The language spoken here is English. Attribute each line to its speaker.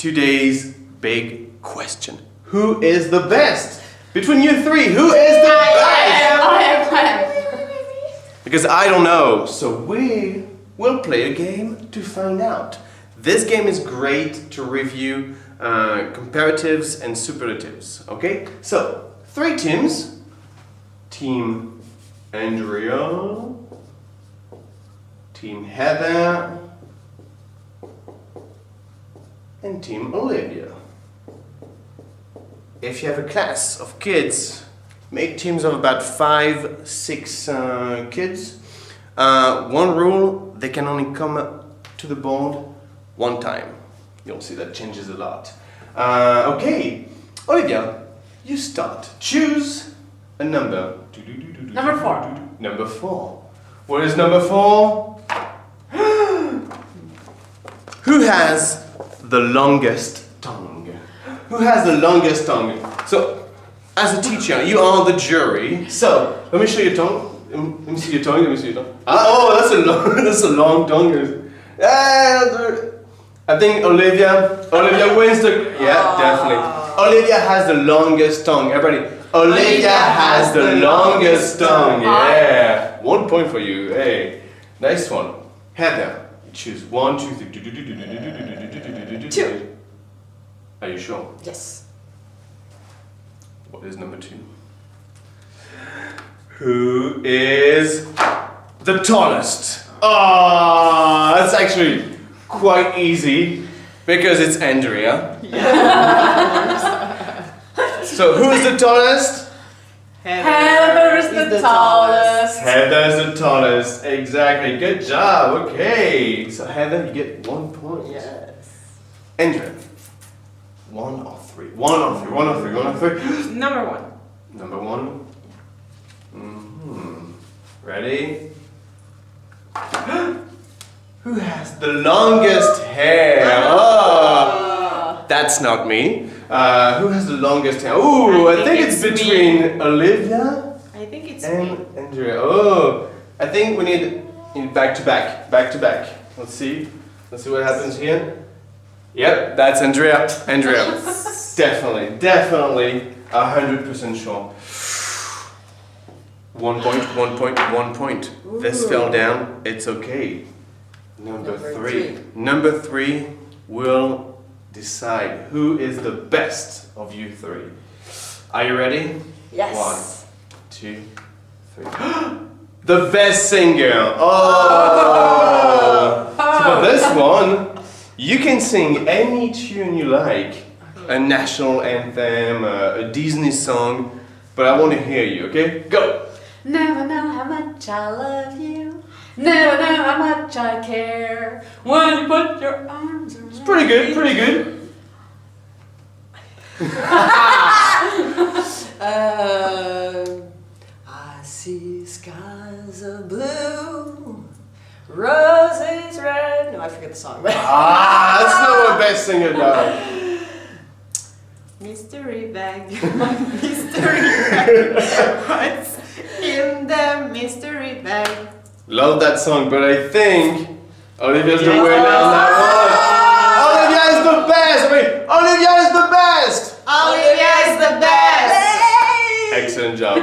Speaker 1: today's big question. Who is the best? Between you three, who is the best?
Speaker 2: I am.
Speaker 1: Because I don't know, so we will play a game to find out. This game is great to review comparatives and superlatives, okay? So, 3 teams. Team Andrea, Team Heather, and Team Olivia. If you have a class of kids, make teams of about 5, 6 kids. One rule, they can only come to the board 1 time. You'll see that changes a lot. Okay, Olivia, you start. Choose a number.
Speaker 2: Number 4.
Speaker 1: Number 4. What is number 4? Who has the longest tongue? Who has the longest tongue? So, as a teacher, you are the jury. So, let me show you your tongue. Let me see your tongue. Let me see your tongue. Oh, that's a long tongue. I think Olivia wins the. Yeah, definitely. Olivia has the longest tongue. Everybody. Olivia has the longest tongue. Yeah. 1 point for you. Hey, nice one. Heather, choose 1, 2, 3.
Speaker 2: 2.
Speaker 1: Are you sure?
Speaker 2: Yes.
Speaker 1: What is number 2? Who is the tallest? Oh, that's actually quite easy because it's Andrea. So who's the tallest?
Speaker 2: Heather's the tallest.
Speaker 1: Heather's the tallest. Exactly. Good job. Okay. So Heather, you get 1 point.
Speaker 2: Yes.
Speaker 1: Andrea. 1 or 3. 1 or 3. 1 or 3. 1 or 3.
Speaker 2: Number 1.
Speaker 1: Number 1. Ready? Who has the longest hair? Oh, that's not me. Who has the longest hair? Ooh, I think it's between Olivia
Speaker 2: I think it's
Speaker 1: and Andrea. Oh, I think we need back to back. Back to back. Let's see what happens here. Yep, that's Andrea. Definitely 100% sure. 1 point, 1 point, 1 point.
Speaker 2: Ooh.
Speaker 1: This fell down. It's okay. Number 3. Number 3 will decide who is the best of you 3. Are you ready?
Speaker 2: Yes.
Speaker 1: 1, 2, 3. The best singer. Oh. So for this one, you can sing any tune you like. A national anthem, a Disney song, but I want to hear you, okay? Go!
Speaker 2: Never know how much I love you. Never know how much I care. When you put your arms around.
Speaker 1: It's pretty good, pretty good.
Speaker 2: I see skies of blue, roses red. No, I forget the song.
Speaker 1: That's not what best singer does.
Speaker 2: Mystery bag, mystery bag. What's in the mystery bag?
Speaker 1: Love that song, but I think Olivia's the winner on that one. Olivia is the best! Olivia is the best!
Speaker 2: Olivia is the best!
Speaker 1: Excellent job.